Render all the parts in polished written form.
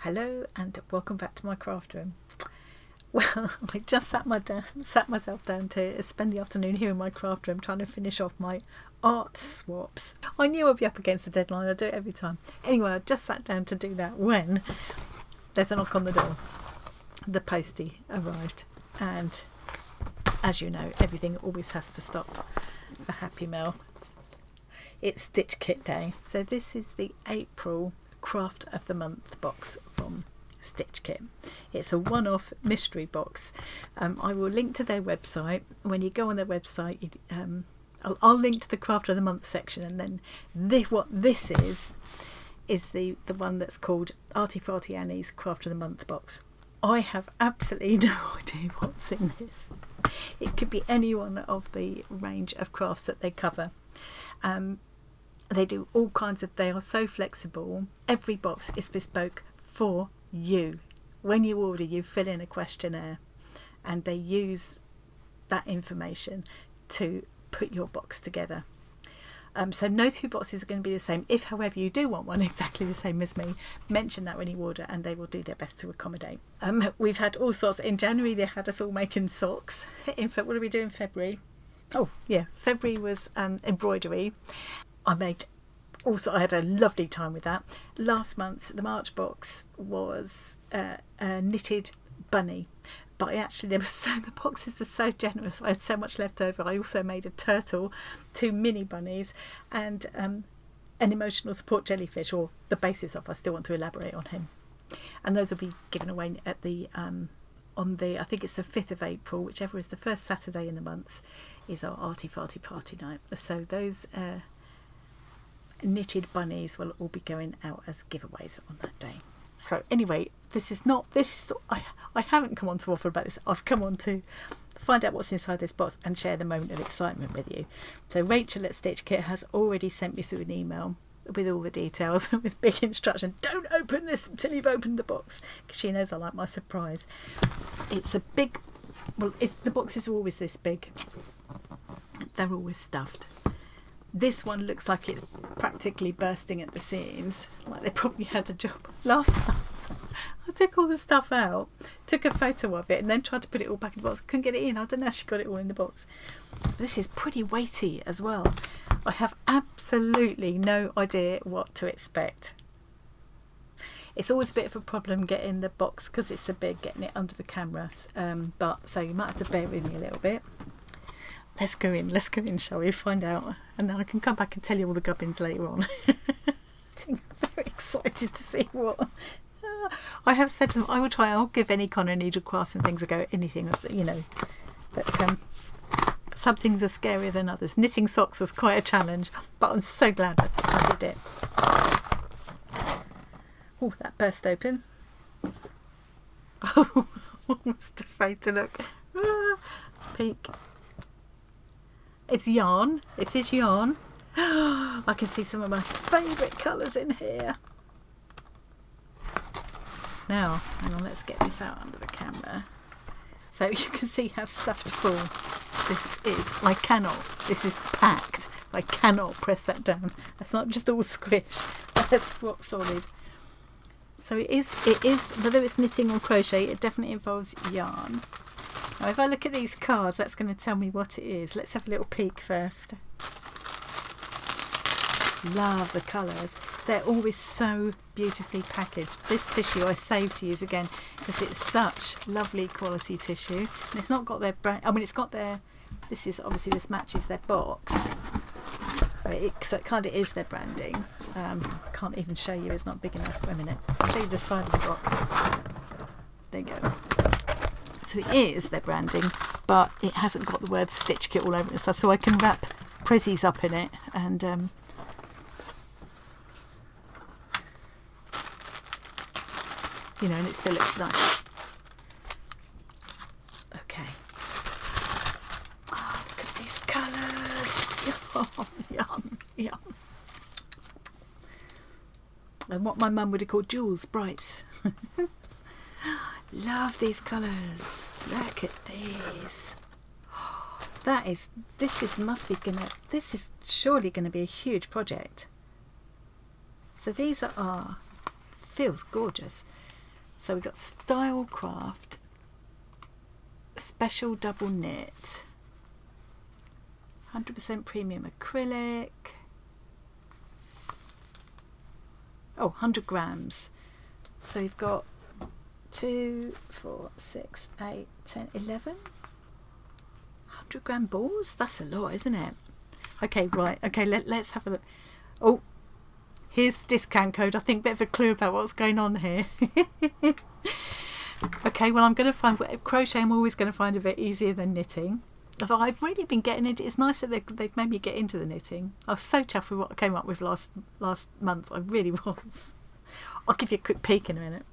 Hello and welcome back to my craft room. Well, I just sat myself down to spend the afternoon here in my craft room trying to finish off my art swaps. I knew I'd be up against the deadline, I do it every time. Anyway, I just sat down to do that when there's a knock on the door. The postie arrived, and as you know, everything always has to stop for Happy Mail. It's Stitch Kit Day. So this is the April Craft of the Month box from Stitch Kit. It's a one-off mystery box. I will link to their website. When you go on their website, I'll link to the Craft of the Month section, and then what this is the one that's called Arty Farty Annie's Craft of the Month box. I have absolutely no idea what's in this. It could be any one of the range of crafts that they cover. They do all kinds of, they are so flexible. Every box is bespoke for you. When you order, you fill in a questionnaire and they use that information to put your box together. So no two boxes are going to be the same. If, however, you do want one exactly the same as me, mention that when you order and they will do their best to accommodate. We've had all sorts. In January, they had us all making socks. In fact, what did we do in February? Oh, yeah, February was embroidery. I had a lovely time with that. Last month, the March box was a knitted bunny. But the boxes are so generous. I had so much left over. I also made a turtle, 2 mini bunnies, and an emotional support jellyfish, or the basis of. I still want to elaborate on him. And those will be given away at I think it's the 5th of April, whichever is the first Saturday in the month, is our Arty Farty party night. So those knitted bunnies will all be going out as giveaways on that day. So anyway, I haven't come on to waffle about this. I've come on to find out what's inside this box and share the moment of excitement with you. So Rachel at Stitch Kit has already sent me through an email with all the details, with big instruction. Don't open this until you've opened the box, because she knows I like my surprise. It's a big, the boxes are always this big. They're always stuffed. This one looks like it's practically bursting at the seams, like they probably had a job. Last month, I took all the stuff out, took a photo of it, and then tried to put it all back in the box. Couldn't get it in. I don't know how she got it all in the box. This is pretty weighty as well. I have absolutely no idea what to expect. It's always a bit of a problem getting the box because it's so big, getting it under the camera. So you might have to bear with me a little bit. Let's go in, shall we? Find out. And then I can come back and tell you all the gubbins later on. I'm very excited to see what... I have said to them, I'll give any kind of needle crafts and things a go, anything, But some things are scarier than others. Knitting socks is quite a challenge, but I'm so glad I did it. Oh, that burst open. Oh, almost afraid to look. Peek. It's yarn. It is yarn. I can see some of my favourite colours in here. Now, hang on, let's get this out under the camera. So you can see how stuffed full this is. This is packed. I cannot press that down. That's not just all squish. That's rock solid. So it is, whether it's knitting or crochet, it definitely involves yarn. Now, if I look at these cards, that's going to tell me what it is. Let's have a little peek first. Love the colours. They're always so beautifully packaged. This tissue I saved to use again because it's such lovely quality tissue. And it's not got their brand. I mean, it's got their. This matches their box. So it kind of is their branding. Can't even show you. It's not big enough. Wait a minute. I'll show you the side of the box. There you go. So it is their branding, but it hasn't got the word Stitch Kit all over it and stuff. So I can wrap prezzies up in it and and it still looks nice. Okay. Oh, look at these colours. Oh, yum, yum. And what my mum would have called jewels, brights. Love these colours. Look at these. This is surely going to be a huge project. So these feels gorgeous. So we've got Stylecraft Special Double Knit, 100% premium acrylic. Oh, 100 grams. So you've got 2, 4, 6, 8, 10, 11. 100 gram balls? That's a lot, isn't it? Okay, right. Okay, let's have a look. Oh, here's the discount code. I think a bit of a clue about what's going on here. Okay, well, I'm going to find crochet. I'm always going to find a bit easier than knitting. Although I've really been getting into, it's nice that they've made me get into the knitting. I was so chuffed with what I came up with last month. I really was. I'll give you a quick peek in a minute.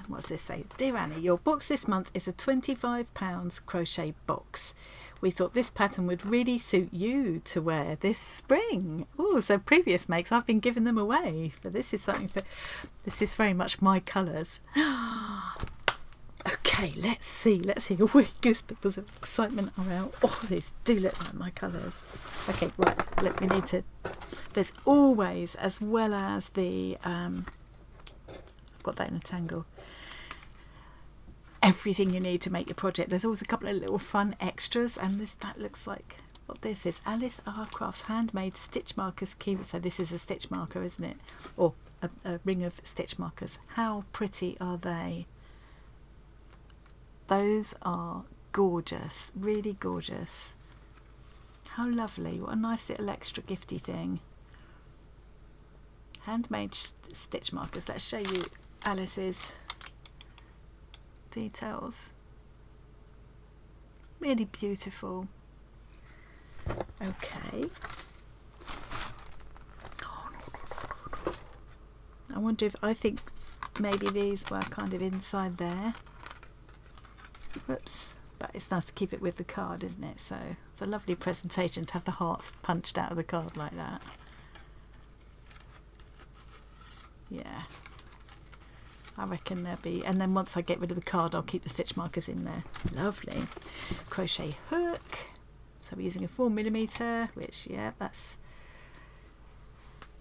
What does this say? Dear Annie, your box this month is a £25 crochet box. We thought this pattern would really suit you to wear this spring. Oh, so previous makes, I've been giving them away. But this is something that, this is very much my colours. Okay, let's see. Oh, goosebumps of excitement are out. Oh, these do look like my colours. Okay, right, look, we need to, there's always, as well as the, I've got that in a tangle, everything you need to make your project. There's always a couple of little fun extras, and that looks like what this is. Alice R. Crafts handmade stitch markers key. So this is a stitch marker, isn't it? Or a ring of stitch markers. How pretty are they? Those are gorgeous, really gorgeous. How lovely. What a nice little extra gifty thing. Handmade stitch markers. Let's show you Alice's details. Really beautiful. Okay. I wonder if, I think maybe these were kind of inside there. Whoops. But it's nice to keep it with the card, isn't it? So it's a lovely presentation to have the hearts punched out of the card like that. Yeah. I reckon there'll be, and then once I get rid of the card, I'll keep the stitch markers in there. Lovely. Crochet hook. So we're using a 4mm, which, yeah, that's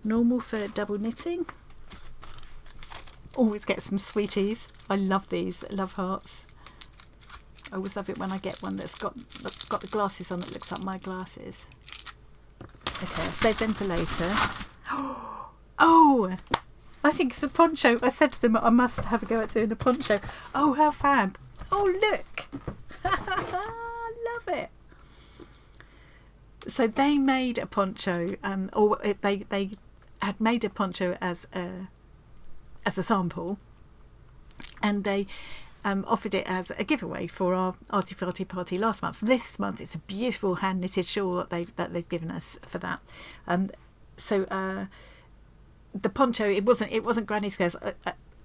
normal for double knitting. Always get some sweeties. I love these. I love hearts. I always love it when I get one that's got the glasses on that looks like my glasses. Okay, I'll save them for later. Oh! I think it's a poncho. I said to them I must have a go at doing a poncho. Oh, how fab. Oh, look. I love it. So they made a poncho, or they had made a poncho as a sample, and they offered it as a giveaway for our Arty Farty party last month. This month it's a beautiful hand knitted shawl that they've given us for that. The poncho, it wasn't Granny Squares.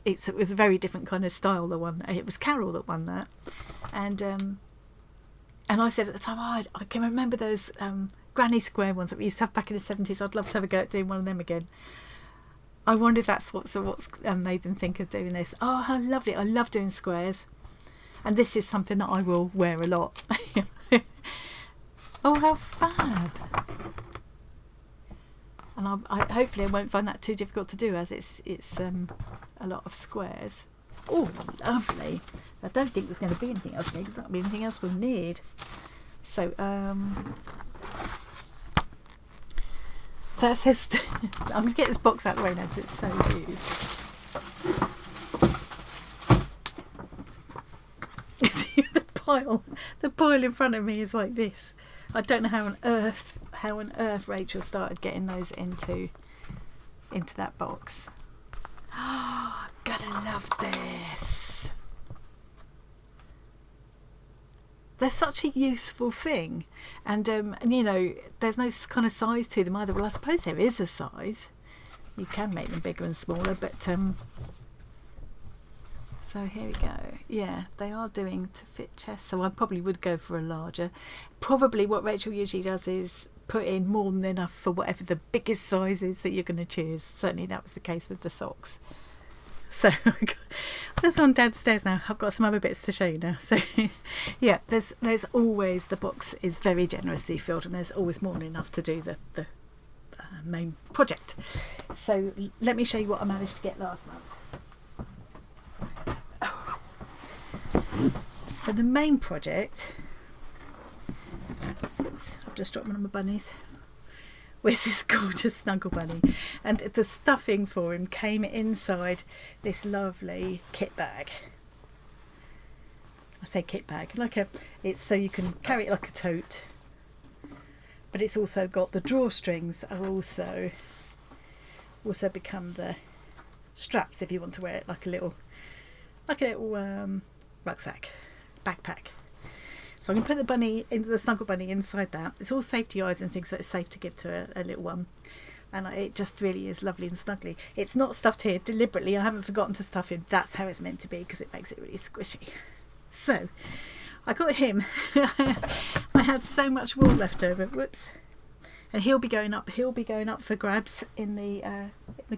It was a very different kind of style. The one, it was Carol that won that, and I said at the time, oh, I can remember those Granny Square ones that we used to have back in the 70s. I'd love to have a go at doing one of them again. I wonder if that's what's made them think of doing this. Oh, how lovely! I love doing squares, and this is something that I will wear a lot. Oh, how fab! And hopefully I won't find that too difficult to do, as it's a lot of squares. Oh, lovely! I don't think there's going to be anything else because that'll be anything else we'll need. So so that says I'm going to get this box out of the way now because it's so huge. See, the pile in front of me is like this. I don't know how on earth Rachel started getting those into that box. Oh, gotta love this. They're such a useful thing, and you know, there's no kind of size to them either. Well, I suppose there is a size. You can make them bigger and smaller, but so here we go. Yeah, they are doing to fit chest, so I probably would go for a larger. Probably what Rachel usually does is put in more than enough for whatever the biggest size is that you're going to choose. Certainly that was the case with the socks. So I've just gone downstairs now. I've got some other bits to show you now. So yeah, there's always, the box is very generously filled, and there's always more than enough to do the main project. So let me show you what I managed to get last month. So the main project, oops, I've just dropped one of my bunnies. Where's this gorgeous snuggle bunny? And the stuffing for him came inside this lovely kit bag. I say kit bag, it's so you can carry it like a tote, but it's also got the drawstrings are also become the straps if you want to wear it like a little rucksack, backpack. So I'm going to put the bunny into the snuggle bunny inside that. It's all safety eyes and things, so it's safe to give to a little one. And it just really is lovely and snuggly. It's not stuffed here deliberately. I haven't forgotten to stuff him. That's how it's meant to be because it makes it really squishy. So I got him. I had so much wool left over. Whoops. And he'll be going up for grabs in the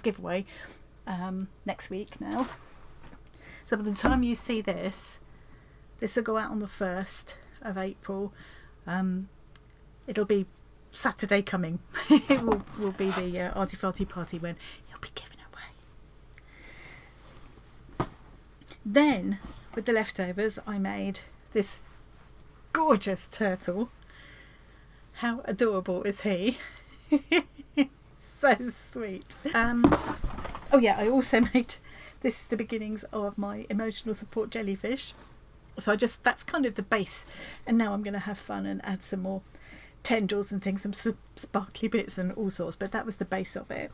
giveaway next week now. So by the time you see this will go out on the 1st of April. It'll be Saturday coming. It will be the arty farty party when he'll be given away. Then with the leftovers I made this gorgeous turtle. How adorable is he? So sweet. Oh yeah, I also made, this is the beginnings of my emotional support jellyfish. So that's kind of the base, and now I'm going to have fun and add some more tendrils and things, some sparkly bits and all sorts, but that was the base of it.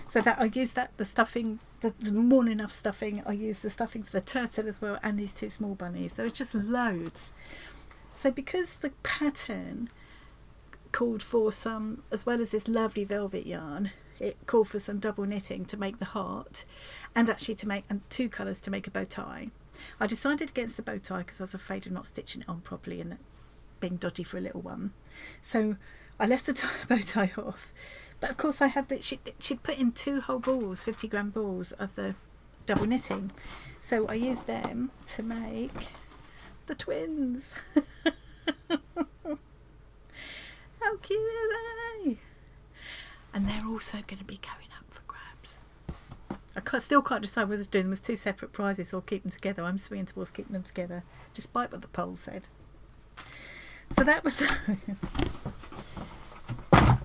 So that I used the stuffing, the more than enough stuffing. I used the stuffing for the turtle as well, and these two small bunnies. There was just loads. So because the pattern called for some, as well as this lovely velvet yarn, it called for some double knitting to make the heart, and actually to make, and 2 colours to make a bow tie. I decided against the bow tie because I was afraid of not stitching it on properly and being dodgy for a little one. So I left the bow tie off. But of course I had she'd put in 2 whole balls, 50-gram balls of the double knitting. So I used them to make the twins. How cute are they? And they're also going to be going up for grabs. I still can't decide whether to do them as 2 separate prizes or keep them together. I'm swinging towards keeping them together, despite what the poll said. So that was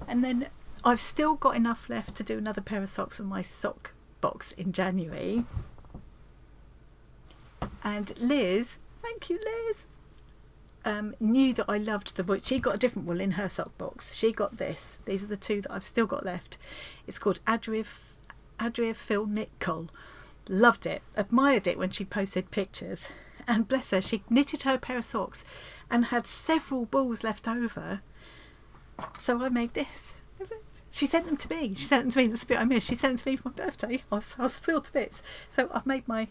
and then I've still got enough left to do another pair of socks from my sock box in January. And Liz, thank you Liz, knew that I loved the wool. She got a different wool in her sock box. She got this. These are the 2 that I've still got left. It's called Adria Phil Knit Coll. Loved it, admired it when she posted pictures, and bless her, she knitted her pair of socks and had several balls left over, so I made this. She sent them to me. That's the bit I missed. She sent them to me for my birthday. I was thrilled to bits. So I've made my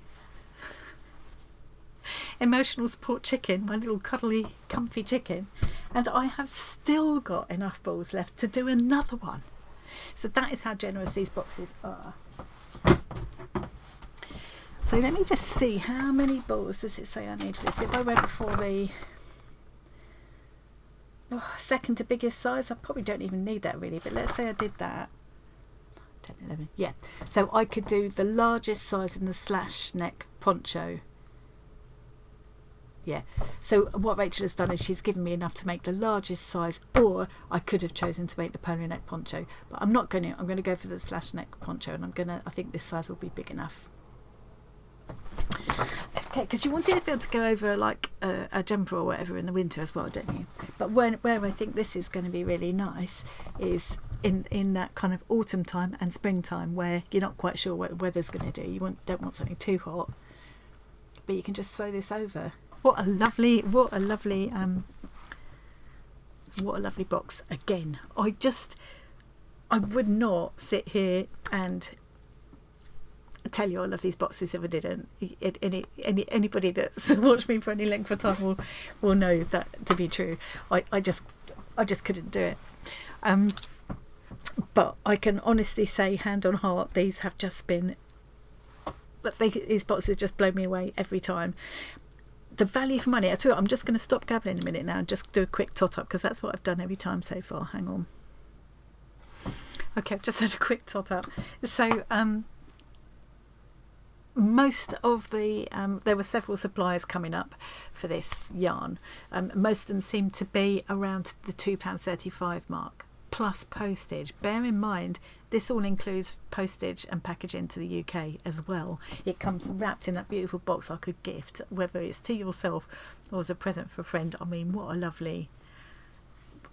emotional support chicken, my little cuddly comfy chicken, and I have still got enough balls left to do another one. So that is how generous these boxes are. So let me just see, how many balls does it say I need for this? If I went for the second to biggest size, I probably don't even need that really, but let's say I did that. 10, 11, yeah. So I could do the largest size in the slash neck poncho. Yeah, so what Rachel has done is she's given me enough to make the largest size, or I could have chosen to make the pony neck poncho, but I'm not going to. I'm going to go for the slash neck poncho, and I think this size will be big enough. Okay, because you wanted to be able to go over like a jumper or whatever in the winter as well, don't you? But where I think this is going to be really nice is in that kind of autumn time and springtime where you're not quite sure what the weather's going to do. You don't want something too hot, but you can just throw this over. What a lovely box. Again, I would not sit here and tell you I love these boxes if I didn't. Anybody that's watched me for any length of time will know that to be true. I just couldn't do it. But I can honestly say, hand on heart, these have just been, these boxes just blow me away every time. The value for money. I tell you what, I'm just going to stop gabbling a minute now and just do a quick tot up, because that's what I've done every time so far. Hang on. Okay, I've just had a quick tot up. So most of the there were several suppliers coming up for this yarn. Most of them seem to be around the £2.35 mark plus postage. Bear in mind this all includes postage and packaging to the UK as well. It comes wrapped in that beautiful box like a gift, whether it's to yourself or as a present for a friend. I mean, what a lovely,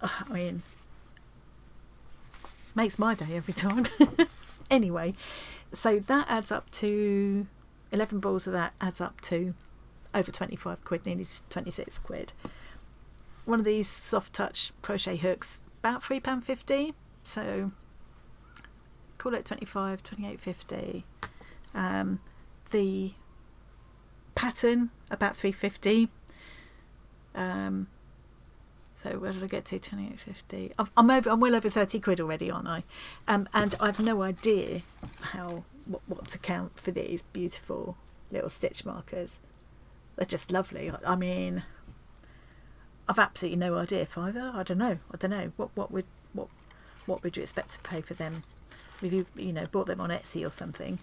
I mean, makes my day every time. Anyway, so that adds up to 11 balls of that adds up to over 25 quid, nearly 26 quid. One of these soft touch crochet hooks, about £3.50, so call it 25, 28.50. The pattern about 3.50. So where did I get to? 28.50. I'm well over 30 quid already, aren't I? And I've no idea what to count for these beautiful little stitch markers. They're just lovely. I mean, I've absolutely no idea. Fiver? I don't know. What would you expect to pay for them? If you bought them on Etsy or something.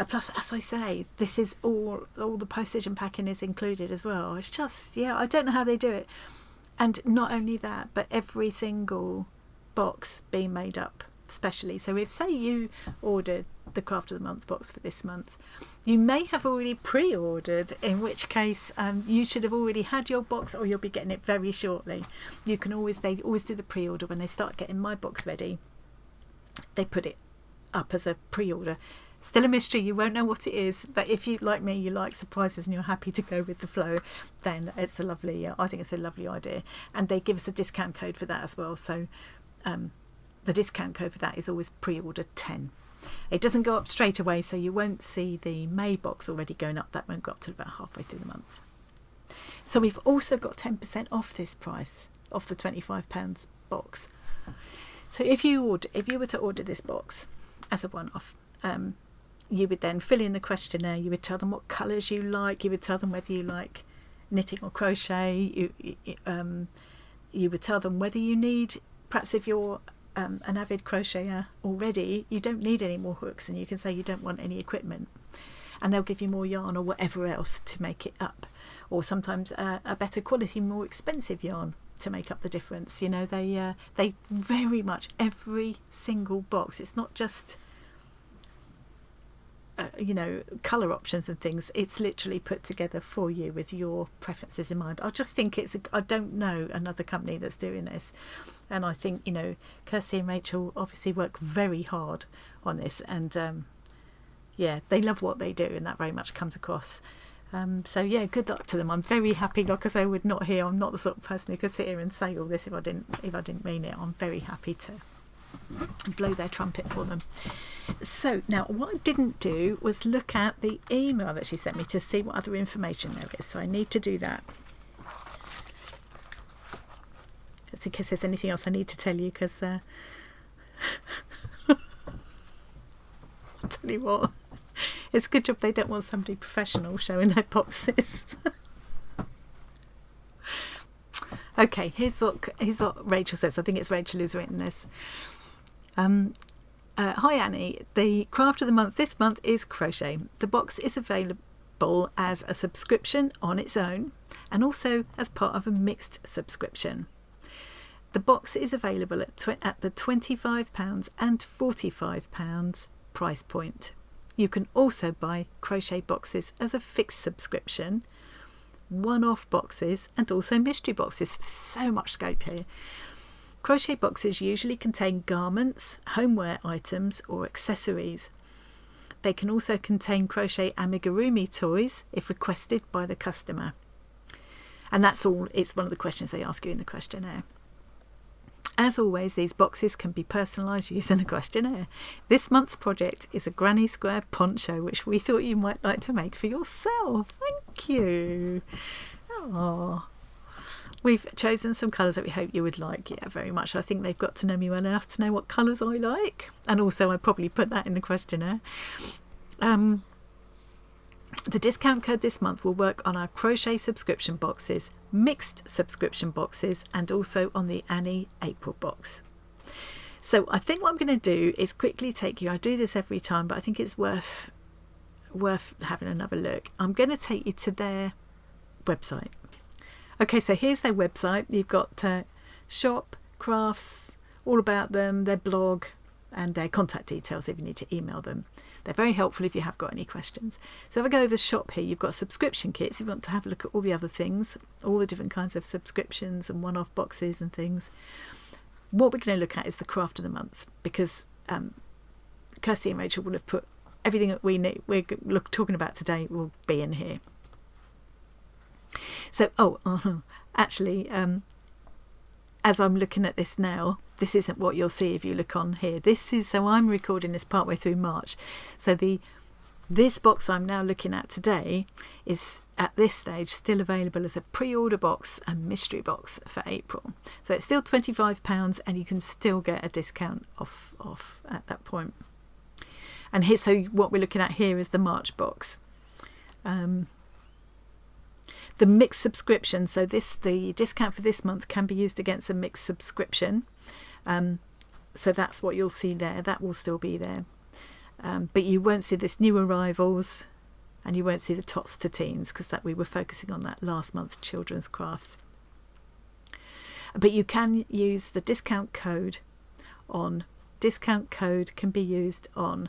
Plus, as I say, this is all the postage and packing is included as well. It's just, yeah, I don't know how they do it. And not only that, but every single box being made up specially. So if, say, you ordered the Craft of the Month box for this month, you may have already pre-ordered, in which case you should have already had your box, or you'll be getting it very shortly. They always do the pre-order when they start getting my box ready. They put it up as a pre-order. Still a mystery, you won't know what it is, but if you, like me, you like surprises and you're happy to go with the flow, then it's a lovely, I think it's a lovely idea. And they give us a discount code for that as well, so the discount code for that is always pre-order 10. It doesn't go up straight away, so you won't see the May box already going up. That won't go up till about halfway through the month. So we've also got 10% off this price, off the £25 box. So if you were to order this box as a one-off, you would then fill in the questionnaire. You would tell them what colours you like. You would tell them whether you like knitting or crochet. You would tell them whether you need, perhaps if you're an avid crocheter already, you don't need any more hooks, and you can say you don't want any equipment, and they'll give you more yarn or whatever else to make it up, or sometimes a better quality, more expensive yarn to make up the difference. They very much, every single box, it's not just colour options and things, it's literally put together for you with your preferences in mind. I just think I don't know another company that's doing this, and I think Kirsty and Rachel obviously work very hard on this, and they love what they do, and that very much comes across. So yeah, good luck to them. I'm very happy. Like I say, I'm not the sort of person who could sit here and say all this if I didn't mean it. I'm very happy to blow their trumpet for them. So now what I didn't do was look at the email that she sent me to see what other information there is, so I need to do that, just in case there's anything else I need to tell you, because I'll tell you what, it's a good job they don't want somebody professional showing their boxes. Okay, here's what Rachel says. I think it's Rachel who's written this. Hi Annie, the craft of the month this month is crochet. The box is available as a subscription on its own, and also as part of a mixed subscription. The box is available at the £25 and £45 price point. You can also buy crochet boxes as a fixed subscription, one-off boxes, and also mystery boxes. There's so much scope here. Crochet boxes usually contain garments, homeware items, or accessories. They can also contain crochet amigurumi toys if requested by the customer. And that's all. It's one of the questions they ask you in the questionnaire. As always, these boxes can be personalised using a questionnaire. This month's project is a granny square poncho, which we thought you might like to make for yourself. Thank you. Oh, we've chosen some colours that we hope you would like. Yeah, very much. I think they've got to know me well enough to know what colours I like. And also I probably put that in the questionnaire. The discount code this month will work on our crochet subscription boxes, mixed subscription boxes, and also on the Annie April box. So I think what I'm going to do is quickly take you, I do this every time, but I think it's worth worth having another look. I'm going to take you to their website. Okay, so here's their website. You've got shop, crafts, all about them, their blog, and their contact details if you need to email them. They're very helpful if you have got any questions. So if I go over the shop here, you've got subscription kits. If you want to have a look at all the other things, all the different kinds of subscriptions and one-off boxes and things. What we're going to look at is the craft of the month, because Kirsty and Rachel will have put everything that we're talking about today will be in here. So, actually, as I'm looking at this now, this isn't what you'll see if you look on here. So I'm recording this partway through March. So this box I'm now looking at today is at this stage still available as a pre-order box and mystery box for April. So it's still £25 and you can still get a discount off at that point. And here, so what we're looking at here is the March box. The mixed subscription, so the discount for this month can be used against a mixed subscription. So that's what you'll see there. That will still be there. But you won't see this new arrivals, and you won't see the tots to teens, because that we were focusing on that last month's children's crafts. But you can use the discount code can be used on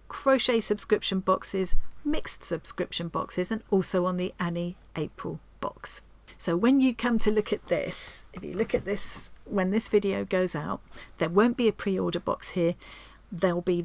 crochet subscription boxes, mixed subscription boxes, and also on the Annie April box. So when you come to look at this, if you look at this when this video goes out, there won't be a pre-order box here. There'll be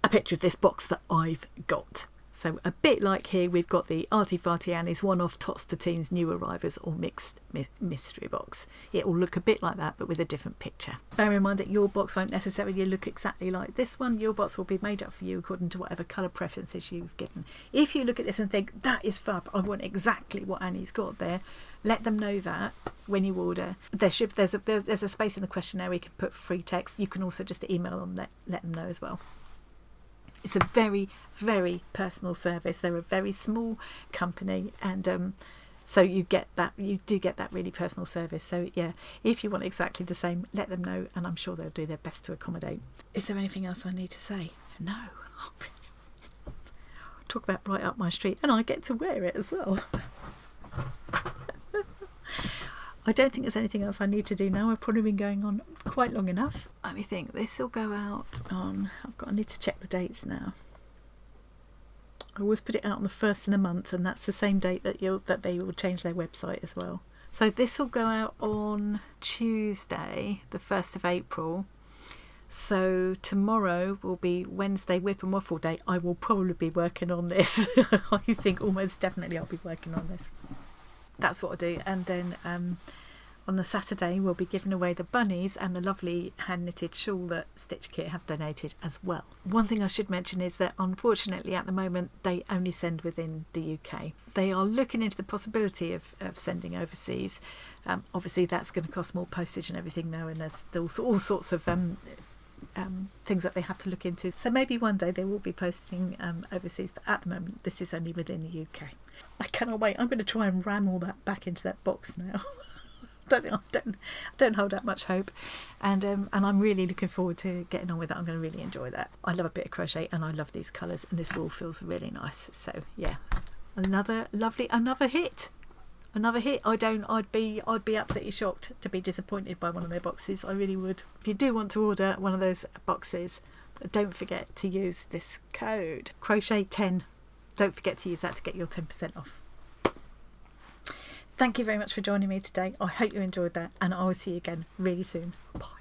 a picture of this box that I've got. So a bit like here, we've got the Arty Farty Annie's one-off Tots to Teens new arrivals or mixed mystery box. It will look a bit like that, but with a different picture. Bear in mind that your box won't necessarily look exactly like this one. Your box will be made up for you according to whatever colour preferences you've given. If you look at this and think, that is fab, I want exactly what Annie's got there, let them know that when you order. There's a space in the questionnaire where you can put free text. You can also just email them, let them know as well. It's a very, very personal service. They're a very small company, and so you do get that really personal service. So yeah, if you want exactly the same, let them know, and I'm sure they'll do their best to accommodate. Is there anything else I need to say? No. Talk about right up my street, and I get to wear it as well. I don't think there's anything else I need to do now. I've probably been going on quite long enough. Let me think. This will go out on... I need to check the dates now. I always put it out on the 1st of the month, and that's the same date that they will change their website as well. So this will go out on Tuesday, the 1st of April. So tomorrow will be Wednesday Whip and Waffle Day. I will probably be working on this. I think almost definitely I'll be working on this. That's what I'll do. And then on the Saturday we'll be giving away the bunnies and the lovely hand knitted shawl that Stitch Kit have donated as well. One thing I should mention is that unfortunately at the moment they only send within the UK. They are looking into the possibility of sending overseas. Obviously that's going to cost more postage and everything now, and there's all sorts of things that they have to look into. So maybe one day they will be posting overseas, but at the moment this is only within the UK. I cannot wait. I'm going to try and ram all that back into that box now. I don't hold out much hope, and I'm really looking forward to getting on with that. I'm going to really enjoy that. I love a bit of crochet and I love these colours, and this wool feels really nice. So yeah, another hit. I'd be absolutely shocked to be disappointed by one of their boxes. I really would. If you do want to order one of those boxes, don't forget to use this code crochet10. Don't forget to use that to get your 10% off. Thank you very much for joining me today. I hope you enjoyed that, and I will see you again really soon. Bye.